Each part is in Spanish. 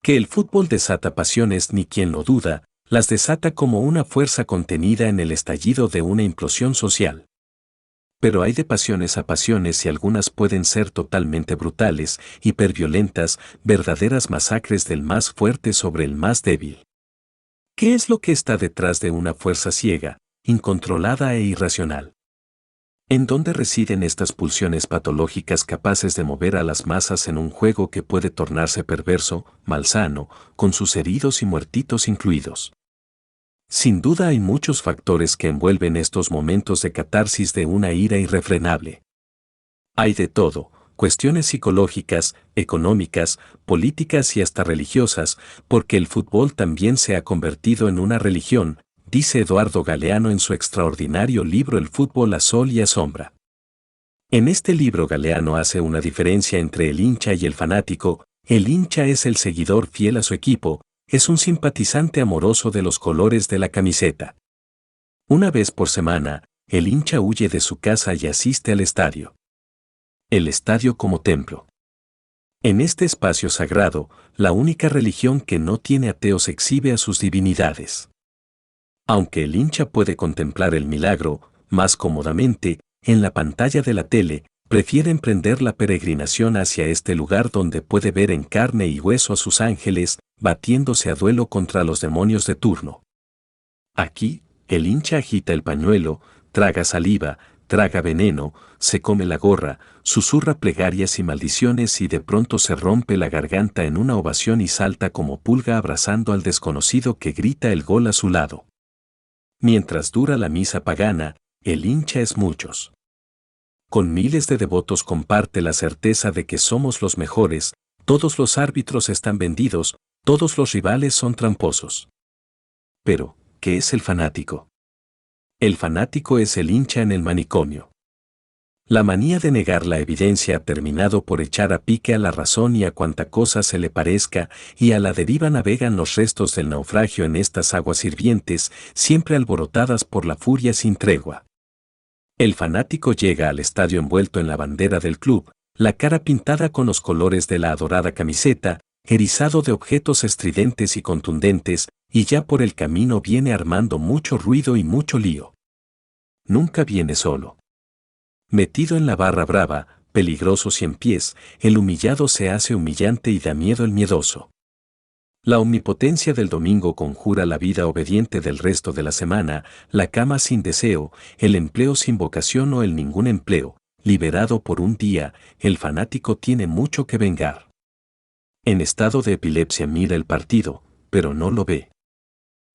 Que el fútbol desata pasiones ni quien lo duda, las desata como una fuerza contenida en el estallido de una implosión social. Pero hay de pasiones a pasiones y algunas pueden ser totalmente brutales, hiperviolentas, verdaderas masacres del más fuerte sobre el más débil. ¿Qué es lo que está detrás de una fuerza ciega, incontrolada e irracional? ¿En dónde residen estas pulsiones patológicas capaces de mover a las masas en un juego que puede tornarse perverso, malsano, con sus heridos y muertitos incluidos? Sin duda hay muchos factores que envuelven estos momentos de catarsis de una ira irrefrenable. Hay de todo, cuestiones psicológicas, económicas, políticas y hasta religiosas, porque el fútbol también se ha convertido en una religión, dice Eduardo Galeano en su extraordinario libro El fútbol a sol y a sombra. En este libro Galeano hace una diferencia entre el hincha y el fanático. El hincha es el seguidor fiel a su equipo, es un simpatizante amoroso de los colores de la camiseta. Una vez por semana, el hincha huye de su casa y asiste al estadio. El estadio como templo. En este espacio sagrado, la única religión que no tiene ateos exhibe a sus divinidades. Aunque el hincha puede contemplar el milagro, más cómodamente, en la pantalla de la tele, prefiere emprender la peregrinación hacia este lugar donde puede ver en carne y hueso a sus ángeles, batiéndose a duelo contra los demonios de turno. Aquí, el hincha agita el pañuelo, traga saliva, traga veneno, se come la gorra, susurra plegarias y maldiciones y de pronto se rompe la garganta en una ovación y salta como pulga abrazando al desconocido que grita el gol a su lado. Mientras dura la misa pagana, el hincha es muchos. Con miles de devotos comparte la certeza de que somos los mejores, todos los árbitros están vendidos, todos los rivales son tramposos. Pero, ¿qué es el fanático? El fanático es el hincha en el manicomio. La manía de negar la evidencia ha terminado por echar a pique a la razón y a cuanta cosa se le parezca, y a la deriva navegan los restos del naufragio en estas aguas hirvientes, siempre alborotadas por la furia sin tregua. El fanático llega al estadio envuelto en la bandera del club, la cara pintada con los colores de la adorada camiseta, erizado de objetos estridentes y contundentes, y ya por el camino viene armando mucho ruido y mucho lío. Nunca viene solo. Metido en la barra brava, peligroso ciempiés, el humillado se hace humillante y da miedo el miedoso. La omnipotencia del domingo conjura la vida obediente del resto de la semana, la cama sin deseo, el empleo sin vocación o el ningún empleo, liberado por un día, el fanático tiene mucho que vengar. En estado de epilepsia mira el partido, pero no lo ve.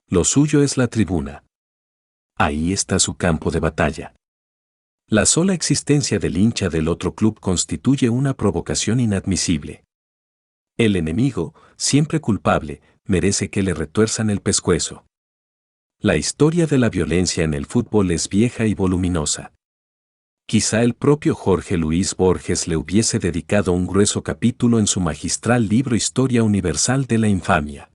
Lo suyo es la tribuna. Ahí está su campo de batalla. La sola existencia del hincha del otro club constituye una provocación inadmisible. El enemigo, siempre culpable, merece que le retuerzan el pescuezo. La historia de la violencia en el fútbol es vieja y voluminosa. Quizá el propio Jorge Luis Borges le hubiese dedicado un grueso capítulo en su magistral libro Historia Universal de la Infamia.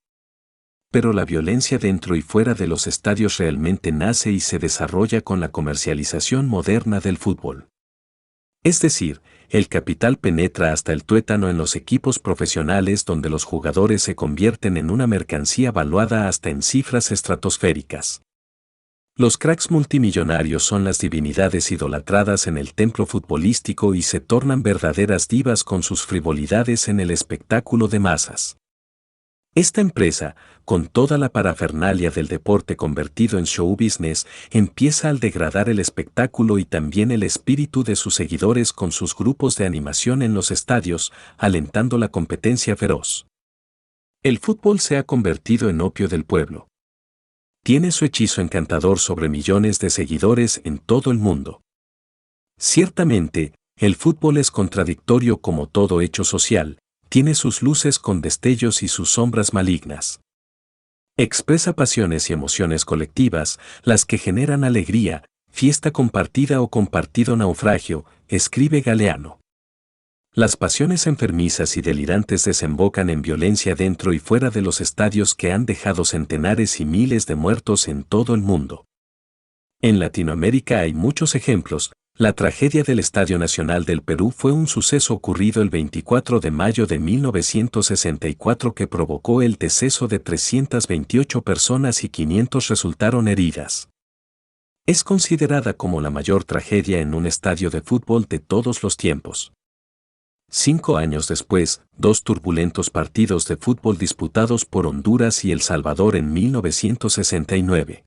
Pero la violencia dentro y fuera de los estadios realmente nace y se desarrolla con la comercialización moderna del fútbol. Es decir, el capital penetra hasta el tuétano en los equipos profesionales donde los jugadores se convierten en una mercancía valuada hasta en cifras estratosféricas. Los cracks multimillonarios son las divinidades idolatradas en el templo futbolístico y se tornan verdaderas divas con sus frivolidades en el espectáculo de masas. Esta empresa, con toda la parafernalia del deporte convertido en show business, empieza al degradar el espectáculo y también el espíritu de sus seguidores con sus grupos de animación en los estadios, alentando la competencia feroz. El fútbol se ha convertido en opio del pueblo. Tiene su hechizo encantador sobre millones de seguidores en todo el mundo. Ciertamente, el fútbol es contradictorio como todo hecho social, tiene sus luces con destellos y sus sombras malignas. Expresa pasiones y emociones colectivas, las que generan alegría, fiesta compartida o compartido naufragio, escribe Galeano. Las pasiones enfermizas y delirantes desembocan en violencia dentro y fuera de los estadios que han dejado centenares y miles de muertos en todo el mundo. En Latinoamérica hay muchos ejemplos, La tragedia del Estadio Nacional del Perú fue un suceso ocurrido el 24 de mayo de 1964 que provocó el deceso de 328 personas y 500 resultaron heridas. Es considerada como la mayor tragedia en un estadio de fútbol de todos los tiempos. 5 años después, dos turbulentos partidos de fútbol disputados por Honduras y El Salvador en 1969.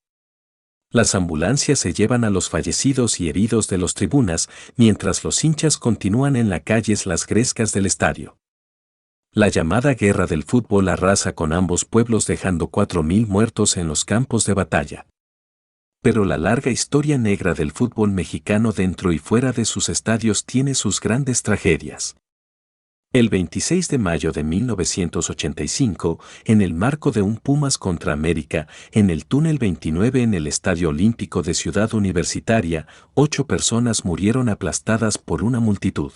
Las ambulancias se llevan a los fallecidos y heridos de las tribunas, mientras los hinchas continúan en las calles las grescas del estadio. La llamada guerra del fútbol arrasa con ambos pueblos dejando 4.000 muertos en los campos de batalla. Pero la larga historia negra del fútbol mexicano dentro y fuera de sus estadios tiene sus grandes tragedias. El 26 de mayo de 1985, en el marco de un Pumas contra América, en el túnel 29 en el Estadio Olímpico de Ciudad Universitaria, 8 personas murieron aplastadas por una multitud.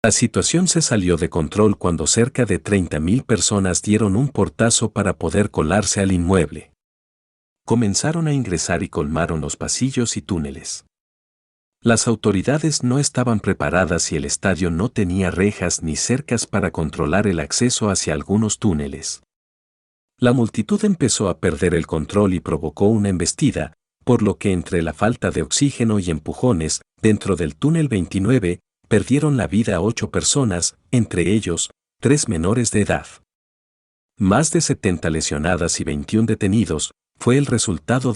La situación se salió de control cuando cerca de 30.000 personas dieron un portazo para poder colarse al inmueble. Comenzaron a ingresar y colmaron los pasillos y túneles. Las autoridades no estaban preparadas y el estadio no tenía rejas ni cercas para controlar el acceso hacia algunos túneles. La multitud empezó a perder el control y provocó una embestida, por lo que entre la falta de oxígeno y empujones, dentro del túnel 29, perdieron la vida 8 personas, entre ellos, 3 menores de edad. Más de 70 lesionadas y 21 detenidos, fue el resultado.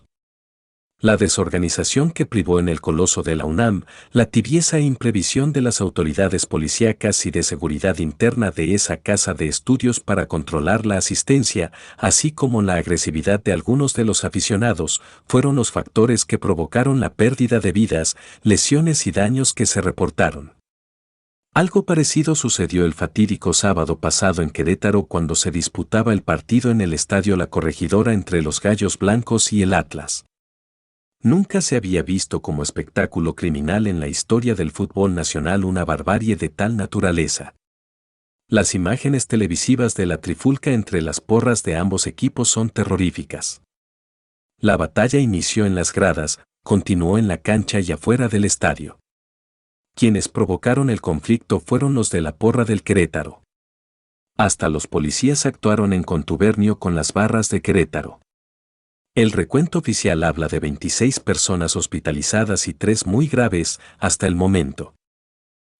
La desorganización que privó en el coloso de la UNAM, la tibieza e imprevisión de las autoridades policíacas y de seguridad interna de esa casa de estudios para controlar la asistencia, así como la agresividad de algunos de los aficionados, fueron los factores que provocaron la pérdida de vidas, lesiones y daños que se reportaron. Algo parecido sucedió el fatídico sábado pasado en Querétaro cuando se disputaba el partido en el Estadio La Corregidora entre los Gallos Blancos y el Atlas. Nunca se había visto como espectáculo criminal en la historia del fútbol nacional una barbarie de tal naturaleza. Las imágenes televisivas de la trifulca entre las porras de ambos equipos son terroríficas. La batalla inició en las gradas, continuó en la cancha y afuera del estadio. Quienes provocaron el conflicto fueron los de la porra del Querétaro. Hasta los policías actuaron en contubernio con las barras de Querétaro. El recuento oficial habla de 26 personas hospitalizadas y 3 muy graves hasta el momento.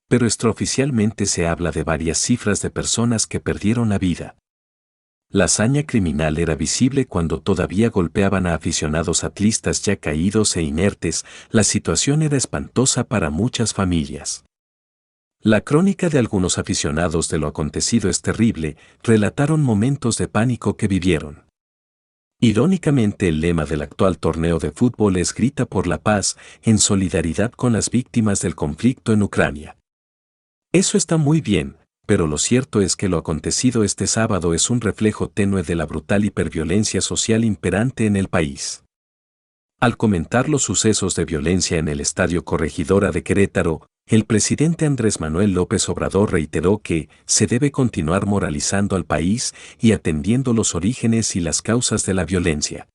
Pero extraoficialmente se habla de varias cifras de personas que perdieron la vida. La hazaña criminal era visible cuando todavía golpeaban a aficionados atlistas ya caídos e inertes, la situación era espantosa para muchas familias. La crónica de algunos aficionados de lo acontecido es terrible, relataron momentos de pánico que vivieron. Irónicamente, el lema del actual torneo de fútbol es Grita por la paz, en solidaridad con las víctimas del conflicto en Ucrania. Eso está muy bien, pero lo cierto es que lo acontecido este sábado es un reflejo tenue de la brutal hiperviolencia social imperante en el país. Al comentar los sucesos de violencia en el Estadio Corregidora de Querétaro, el presidente Andrés Manuel López Obrador reiteró que se debe continuar moralizando al país y atendiendo los orígenes y las causas de la violencia.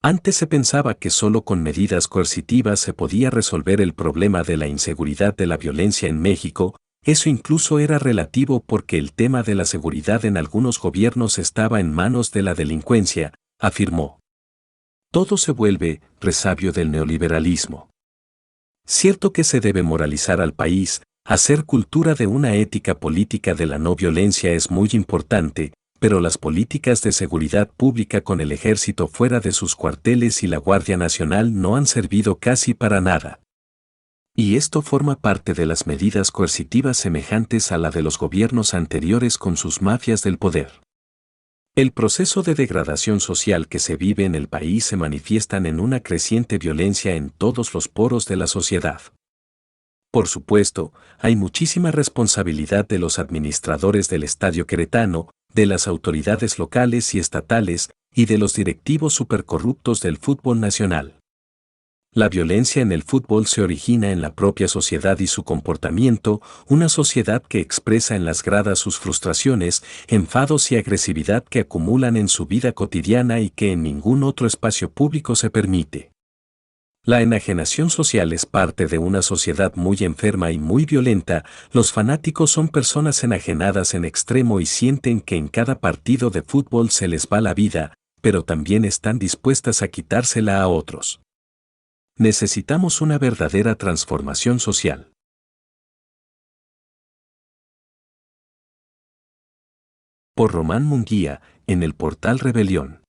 Antes se pensaba que solo con medidas coercitivas se podía resolver el problema de la inseguridad de la violencia en México. Eso incluso era relativo porque el tema de la seguridad en algunos gobiernos estaba en manos de la delincuencia, afirmó. Todo se vuelve resabio del neoliberalismo. Cierto que se debe moralizar al país, hacer cultura de una ética política de la no violencia es muy importante, pero las políticas de seguridad pública con el ejército fuera de sus cuarteles y la Guardia Nacional no han servido casi para nada. Y esto forma parte de las medidas coercitivas semejantes a la de los gobiernos anteriores con sus mafias del poder. El proceso de degradación social que se vive en el país se manifiestan en una creciente violencia en todos los poros de la sociedad. Por supuesto, hay muchísima responsabilidad de los administradores del Estadio Queretano, de las autoridades locales y estatales, y de los directivos supercorruptos del fútbol nacional. La violencia en el fútbol se origina en la propia sociedad y su comportamiento, una sociedad que expresa en las gradas sus frustraciones, enfados y agresividad que acumulan en su vida cotidiana y que en ningún otro espacio público se permite. La enajenación social es parte de una sociedad muy enferma y muy violenta. Los fanáticos son personas enajenadas en extremo y sienten que en cada partido de fútbol se les va la vida, pero también están dispuestas a quitársela a otros. Necesitamos una verdadera transformación social. Por Román Munguía, en el portal Rebelión.